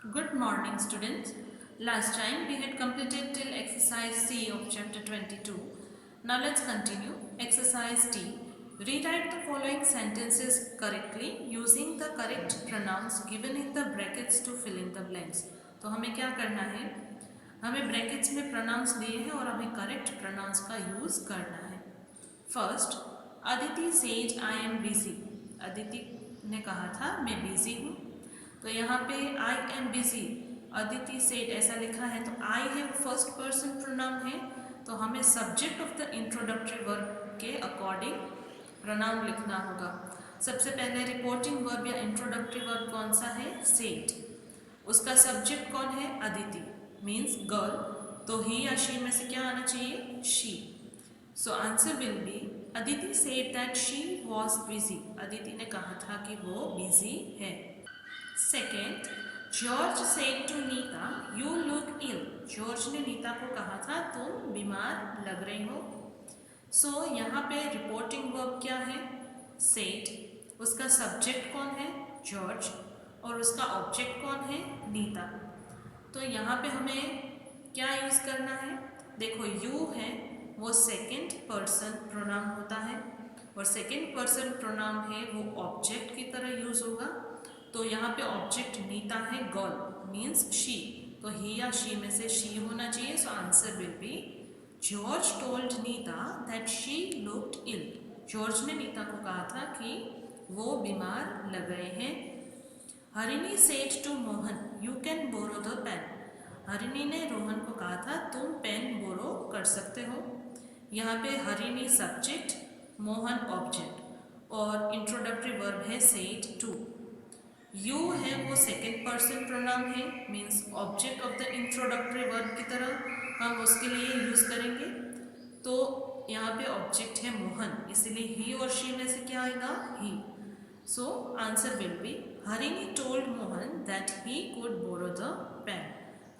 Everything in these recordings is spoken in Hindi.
Good morning, students. Last time we had completed till exercise C of chapter 22. Now let's continue. Exercise D. Rewrite the following sentences correctly using the correct pronouns given in the brackets to fill in the blanks. तो हमें क्या करना है? हमें ब्रैकेट्स में प्रोनाउंस दिए हैं और हमें करेक्ट प्रोनाउंस का यूज करना है. First, Aditi says I am busy. Aditi ने कहा था मैं बिजी हूँ. तो यहाँ पे I am busy, Aditi said ऐसा लिखा है तो आई है फर्स्ट पर्सन प्रोनाउन है, तो हमें subject of the introductory verb के अकॉर्डिंग प्रोनाउन लिखना होगा. सबसे पहले रिपोर्टिंग वर्ब या इंट्रोडक्टरी वर्ब कौन सा है? सेड. उसका सब्जेक्ट कौन है? अदिति मीन्स गर्ल, तो ही या शी में से क्या आना चाहिए? She. So answer will be Aditi said that she was busy. Aditi ने कहा था कि वो बिजी है. Second, George said to Nita you look ill. George ने नीता को कहा था तुम बीमार लग रही हो. सो यहाँ पे रिपोर्टिंग वर्ब क्या है? सेड. उसका सब्जेक्ट कौन है? जॉर्ज. और उसका ऑब्जेक्ट कौन है? नीता. तो यहाँ पे हमें क्या यूज़ करना है? देखो यू है वो सेकेंड पर्सन प्रोनाउन होता है और सेकेंड पर्सन प्रोनाउन है वो ऑब्जेक्ट की तरह यूज़ होगा. तो यहाँ पे ऑब्जेक्ट नीता है, गर्ल मीन्स शी, तो ही या शी में से शी होना चाहिए. So answer will be George told Nita that she looked ill. George ने नीता को कहा था कि वो बीमार लग रहे हैं. Harini said to Mohan you can borrow the pen. Harini ने रोहन को कहा था तुम पेन बोरो कर सकते हो. यहाँ पे हरिणी सब्जेक्ट, मोहन ऑब्जेक्ट और इंट्रोडक्टरी वर्ब है सेड टू. यू है वो सेकेंड पर्सन प्रोनाउन है means object of the introductory verb की तरह हम उसके लिए यूज़ करेंगे. तो यहाँ पे ऑब्जेक्ट है मोहन, इसीलिए ही और शी में से क्या आएगा? He. So answer will be Harini told Mohan that he could borrow the pen.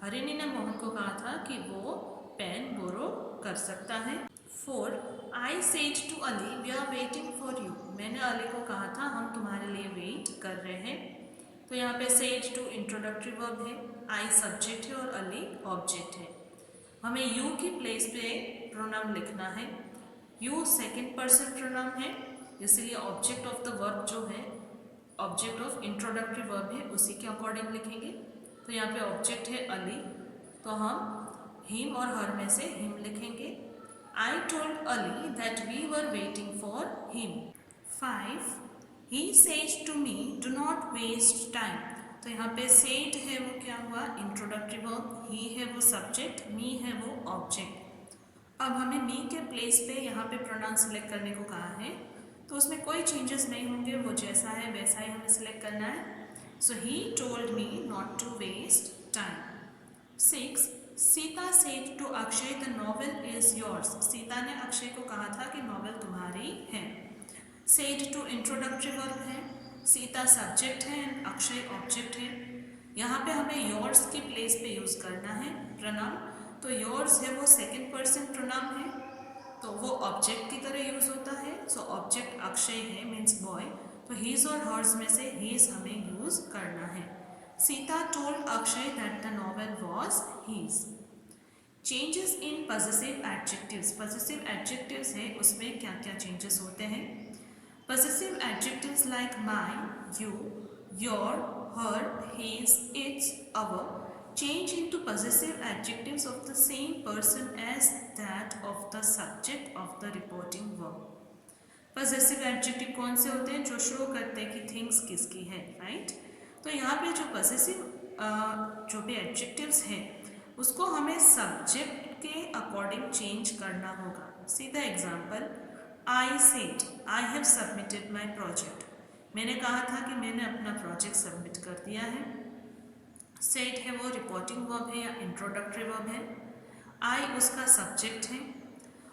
Harini ने मोहन को कहा था कि वो पेन बोरो कर सकता है. 4, I said to Ali we are waiting for you. मैंने अली को कहा था हम तुम्हारे लिए वेट कर रहे हैं. तो यहाँ पे सेड टू इंट्रोडक्टरी वर्ब है, आई सब्जेक्ट है और अली ऑब्जेक्ट है. हमें यू की प्लेस पे प्रोनाउन लिखना है. यू सेकेंड पर्सन प्रोनाउन है इसलिए ऑब्जेक्ट ऑफ द वर्ब जो है ऑब्जेक्ट ऑफ इंट्रोडक्टरी वर्ब है उसी के अकॉर्डिंग लिखेंगे. तो यहाँ पे ऑब्जेक्ट है अली, तो हम हिम और हर में से हिम लिखेंगे. I told Ali that we were waiting for him. 5, he says to me do not waste time. तो यहाँ पे सेड है वो क्या हुआ? Introductory verb. ही है वो सब्जेक्ट, मी है वो ऑब्जेक्ट. अब हमें मी के प्लेस पे यहाँ पे प्रोनाउन सेलेक्ट करने को कहा है, तो उसमें कोई चेंजेस नहीं होंगे, वो जैसा है वैसा ही हमें सेलेक्ट करना है. So he told me not to waste time. 6, Sita said to Akshay the novel is yours. Sita ने अक्षय को कहा था कि नॉवेल तुम्हारी है. सेड टू इंट्रोडक्टरी वर्ब है, सीता सब्जेक्ट है एंड अक्षय ऑब्जेक्ट है. यहाँ पे हमें योर्स की प्लेस पे यूज़ करना है प्रोनाउन. तो योर्स है वो सेकेंड पर्सन प्रोनाउन है, तो वो ऑब्जेक्ट की तरह यूज़ होता है. सो ऑब्जेक्ट अक्षय है मीन्स बॉय, तो हीज और हर्स में से हीज हमें यूज़ करना है. Sita told Akshay that the novel was his. Changes in possessive adjectives. Possessive adjectives है उसमें क्या क्या चेंजेस होते हैं? Possessive adjectives like my, you, your, her, his, its, our change into possessive adjectives of the same person as that of the subject of the reporting verb. Possessive adjective कौन से होते हैं? जो शो करते हैं कि थिंग्स किसकी है, राइट? तो यहाँ पे जो possessive जो भी adjectives हैं उसको हमें सब्जेक्ट के अकॉर्डिंग चेंज करना होगा. सीधा example, I said I have submitted my project. मैंने कहा था कि मैंने अपना प्रोजेक्ट सबमिट कर दिया है. सेड है वो रिपोर्टिंग वर्ब है या इंट्रोडक्टरी वर्ब है. आई उसका सब्जेक्ट है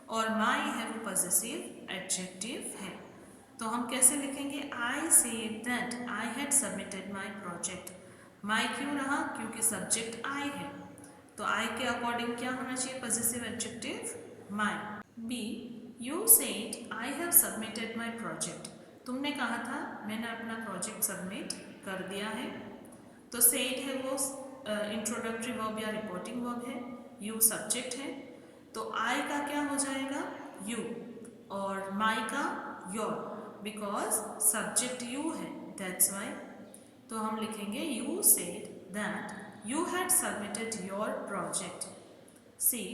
और माई है वो पॉजेसिव एडजेक्टिव है. तो हम कैसे लिखेंगे? I said that I had submitted my project. My क्यों रहा? क्योंकि सब्जेक्ट आई है, तो आई के अकॉर्डिंग क्या होना चाहिए? Possessive adjective my. B, you said I have submitted my project. तुमने कहा था मैंने अपना प्रोजेक्ट सबमिट कर दिया है. तो सेड है वो इंट्रोडक्टरी वर्ब या रिपोर्टिंग वर्ब है, यू सब्जेक्ट है, तो आई का क्या हो जाएगा यू और माई का योर, बिकॉज सब्जेक्ट यू है, दैट्स वाई। तो हम लिखेंगे you said that you had submitted your project. C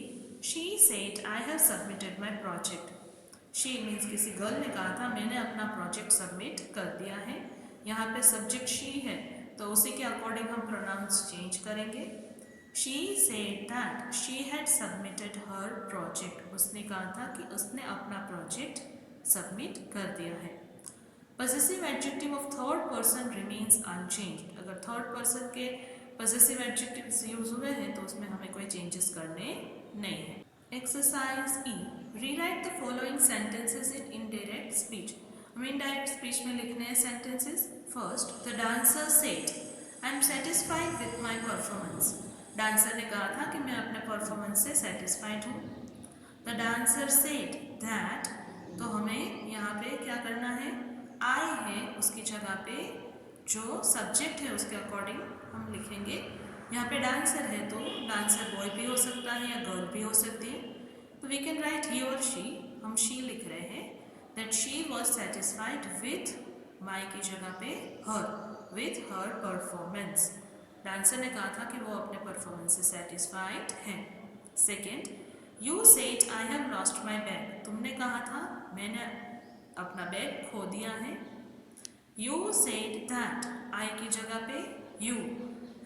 she said I have submitted my project. She means किसी गर्ल ने कहा था मैंने अपना प्रोजेक्ट सबमिट कर दिया है। यहाँ पे सब्जेक्ट शी है तो उसी के अकॉर्डिंग हम प्रोनाउंस चेंज करेंगे। She said that she had submitted her project. उसने कहा था कि उसने अपना प्रोजेक्ट सबमिट कर दिया है। Possessive adjective of third person remains unchanged. अगर थर्ड पर्सन के पजेसिव एडजेक्टिव्स यूज हुए हैं तो उसमें हमें कोई चेंजेस करने नहीं है। Exercise E, rewrite the following sentences in indirect speech. हम इनडायरेक्ट स्पीच में लिखने हैं sentences. First, the dancer said I am satisfied with my performance. Dancer ने कहा था कि मैं अपने परफॉर्मेंस से सेटिस्फाइड हूँ। द डांसर सेड दैट, तो हमें यहाँ पे क्या करना है, आई है उसकी जगह पे जो सब्जेक्ट है उसके अकॉर्डिंग हम लिखेंगे। यहाँ पे डांसर है तो डांसर बॉय भी हो सकता है या गर्ल भी हो सकती है, तो वी कैन राइट ही और शी। हम शी लिख रहे हैं that she was satisfied with, my की जगह पे her, with her performance. Dancer ने कहा था कि वो अपने परफॉर्मेंस से सेटिस्फाइड है। Second, you said I have lost my bag. तुमने कहा था मैंने अपना बैग खो दिया है। यू सेड दैट, आई की जगह पे यू,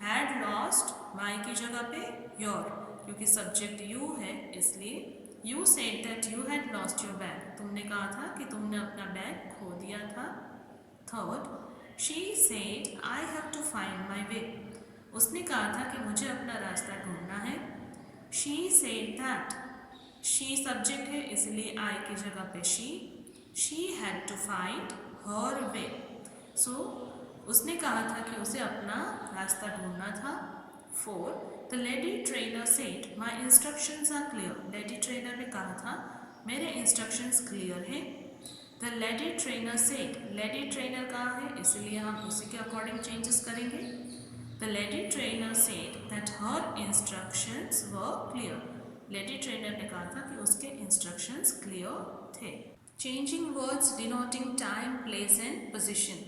हैड लॉस्ट, माई की जगह पे योर, क्योंकि सब्जेक्ट यू है इसलिए you said that you had lost your bag. तुमने कहा था कि तुमने अपना बैग खो दिया था। Third, she said I have to find my way. उसने कहा था कि मुझे अपना रास्ता ढूंढना है। She said that, she subject है इसलिए आई की जगह पे she had to find her way. So उसने कहा था कि उसे अपना रास्ता ढूंढना था। Four, the lady trainer said my instructions are clear. Lady trainer ने कहा था मेरे इंस्ट्रक्शंस क्लियर हैं। The lady trainer said, lady trainer कहा है इसलिए हम उसी के अकॉर्डिंग चेंजेस करेंगे। The lady trainer said that her instructions were clear. Lady trainer ने कहा था कि उसके इंस्ट्रक्शंस क्लियर थे। Changing words denoting time, place and position.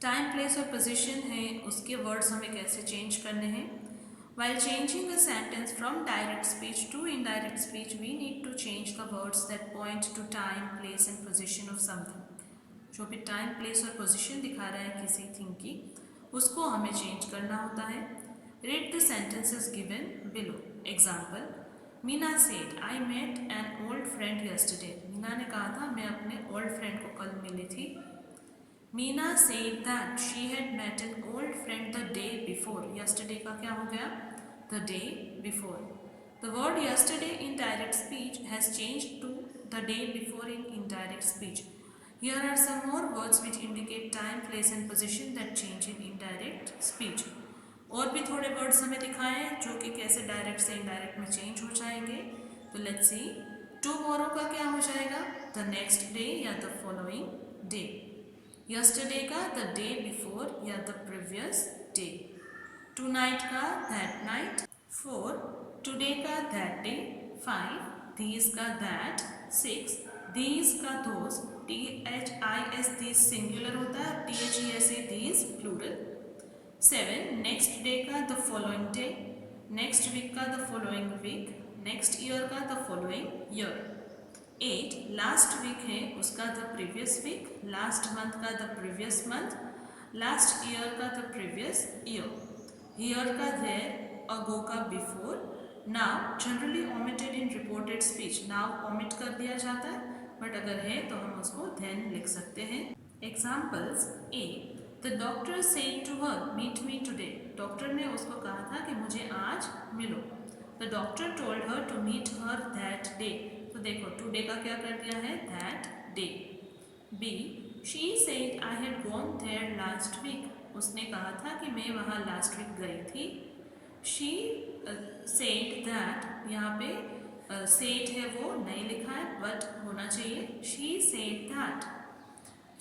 Time, place और पोजिशन है उसके वर्ड्स हमें कैसे चेंज करने हैं। While changing a sentence from direct speech to indirect speech, we need to change the words that point to time, place and position of something. जो भी टाइम, प्लेस और पोजिशन दिखा रहा है किसी थिंग की, उसको हमें चेंज करना होता है। Read the sentences given below. Example, Meena said, I met an old friend yesterday. Meena ने कहा था मैं अपने old friend को कल मिली थी। Meena said that she had met an old friend the day before. Yesterday का क्या हो गया, the day before. The word yesterday in direct speech has changed to the day before in indirect speech. Here are some more words which indicate time, place and position that change in indirect speech. और भी थोड़े वर्ड्स हमें दिखाए हैं जो कि कैसे डायरेक्ट से इनडायरेक्ट में चेंज हो जाएंगे। तो लेट्स सी, टुमारो का क्या हो जाएगा, द नेक्स्ट डे या द फॉलोइंग डे। यस्टरडे का द डे बिफोर या द प्रीवियस डे। टुनाइट का दैट नाइट। 4, टुडे का दैट डे। 5, दीज का दैट। 6, दीज का दोज। THIS दीज सिंगुलर होता है, THESA these plural. 7, next day का the following day. Next week का the following week. Next year का the following year. 8, last week है उसका the previous week. Last month का the previous month. Last year का द प्रीवियस ईयर। हियर का देयर, अगो का before. Now generally omitted in reported speech. Now omit कर दिया जाता है, बट अगर है तो हम उसको देन लिख सकते हैं। Examples, A, the doctor said to her meet me today. Doctor ने उसको कहा था कि मुझे आज मिलो। The doctor told her to meet her that day. तो देखो टुडे का क्या कर दिया है, that day. B, she said I had gone there last week. उसने कहा था कि मैं वहाँ लास्ट वीक गई थी। शी सेड दैट, यहाँ पे सेड है वो नहीं लिखा है बट होना चाहिए, she said that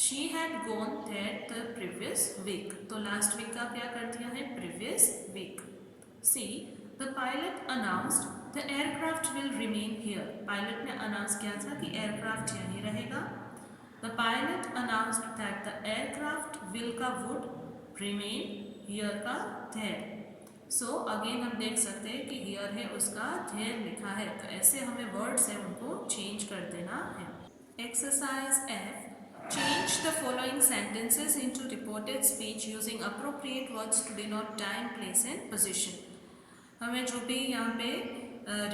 she had gone there the previous week, तो लास्ट वीक का क्या कर दिया है, previous week. C, the pilot announced the aircraft will remain here. Pilot ने अनाउंस किया था कि एयरक्राफ्ट यहीं रहेगा. The pilot announced that the aircraft will का वुड रिमेन हियर का देयर. सो अगेन हम देख सकते हैं कि हियर है उसका देयर लिखा है, तो ऐसे हमें वर्ड्स है उनको चेंज कर देना है. Exercise F, change the following sentences into reported speech using appropriate words to denote time, place and position. हमें जो भी यहाँ पे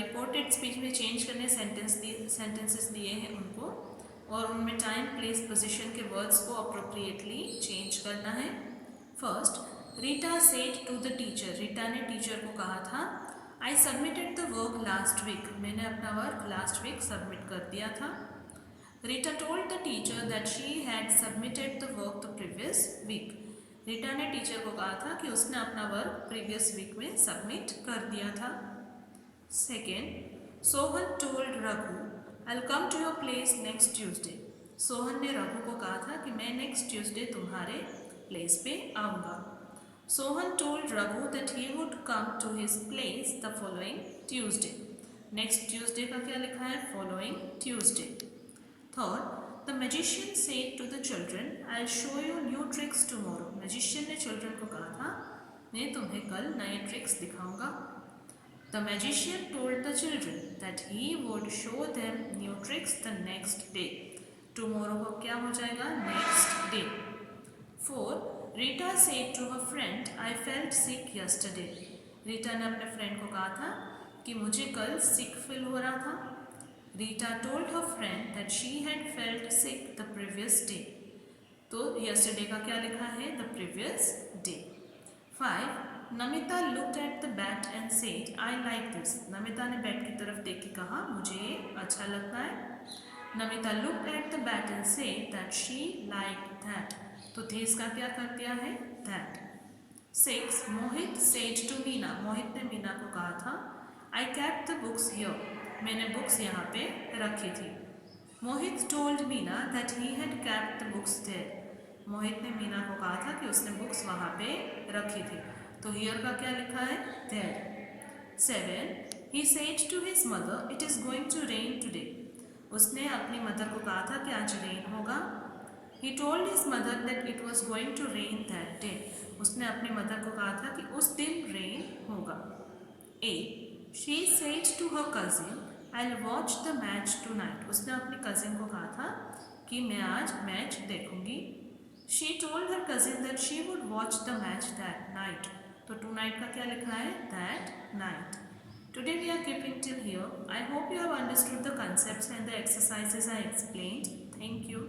रिपोर्टेड स्पीच में चेंज करने सेंटेंसेस दिए हैं उनको, और उनमें टाइम, प्लेस, पोजीशन के वर्ड्स को अप्रोप्रिएटली चेंज करना है. First, Rita said to the teacher. Rita ने टीचर को कहा था, I submitted the work last week. मैंने अपना वर्क लास्ट वीक सबमिट कर दिया था. Rita told the teacher that she had submitted the work the previous week. Rita ने टीचर को कहा था कि उसने अपना वर्क प्रीवियस वीक में सबमिट कर दिया था. Second, Sohan told Raghu, I will come to your place next Tuesday. Sohan ने रघु को कहा था कि मैं नेक्स्ट ट्यूसडे तुम्हारे प्लेस पे आऊँगा. Sohan told Raghu that he would come to his place the following Tuesday. Next Tuesday का क्या लिखा है, following Tuesday. Third, the magician said to the children, I'll show you new tricks tomorrow. Magician ने children को कहा था, मैं तुम्हें कल नए tricks दिखाऊंगा. The magician told the children that he would show them new tricks the next day. Tomorrow को क्या हो जाएगा, next day. Fourth, Rita said to her friend, I felt sick yesterday. Rita ने अपने friend को कहा था कि मुझे कल sick feel हो रहा था. Rita told her friend that she had felt sick the previous day. तो yesterday का क्या लिखा है, the previous day. 5. Namita looked at the bat and said, I like this. Namita ने बैट की तरफ देख के कहा, मुझे ये अच्छा लगता है. Namita looked at the bat and said that she liked that. तो this का क्या कर दिया है, that. 6. Mohit said to Meena. मोहित ने मीना को कहा था, I kept the books here. मैंने बुक्स यहाँ पे रखी थी. Mohit told Meena that he had kept the books there. Mohit ने मीना को कहा था कि उसने बुक्स वहाँ पे रखी थी, तो हियर का क्या लिखा है, there. 7. He said to his mother, it is going to rain today. उसने अपनी मदर को कहा था कि आज रेन होगा. He told his mother that it was going to rain that day. उसने अपनी मदर को कहा था कि उस दिन रेन होगा. 8. She said to her cousin, I will watch the match tonight. उसने अपनी कजिन को कहा था कि मैं आज मैच देखूंगी. She told her cousin that she would watch the match that night. तो टू नाइट का क्या लिखा है, that night. Today we are keeping till here. I hope you have understood the concepts and the exercises I explained. Thank you.